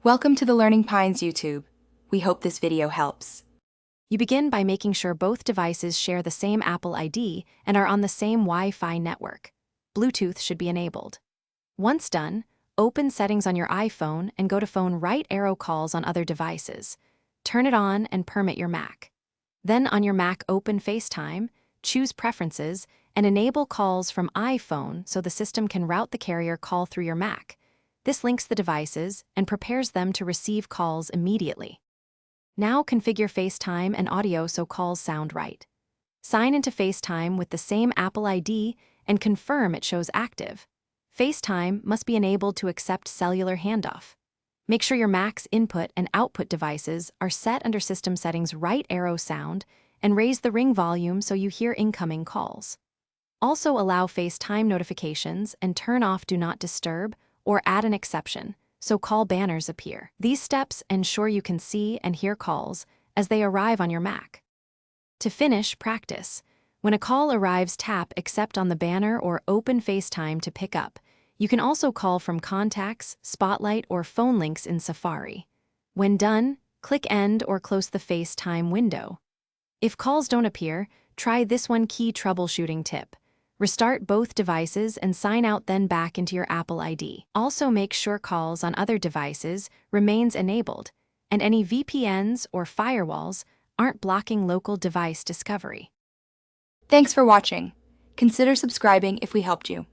Welcome to the Learning Pines YouTube. We hope this video helps. You begin by making sure both devices share the same Apple ID and are on the same Wi-Fi network. Bluetooth should be enabled. Once done, open Settings on your iPhone and go to Phone right arrow calls on other devices. Turn it on and permit your Mac. Then on your Mac, open FaceTime, choose Preferences, and enable calls from iPhone so the system can route the carrier call through your Mac. This links the devices and prepares them to receive calls immediately. Now configure FaceTime and audio so calls sound right. Sign into FaceTime with the same Apple ID and confirm it shows active. FaceTime must be enabled to accept cellular handoff. Make sure your Mac's input and output devices are set under System Settings right arrow sound and raise the ring volume so you hear incoming calls. Also allow FaceTime notifications and turn off Do Not Disturb or add an exception so call banners appear. These steps ensure you can see and hear calls as they arrive on your Mac. To finish, practice. When a call arrives, tap Accept on the banner or open FaceTime to pick up. You can also call from Contacts, Spotlight, or phone links in Safari. When done, click End or close the FaceTime window. If calls don't appear, try this one key troubleshooting tip. Restart both devices and sign out, then back into your Apple ID. Also make sure calls on other devices remains enabled and any VPNs or firewalls aren't blocking local device discovery. Thanks for watching. Consider subscribing if we helped you.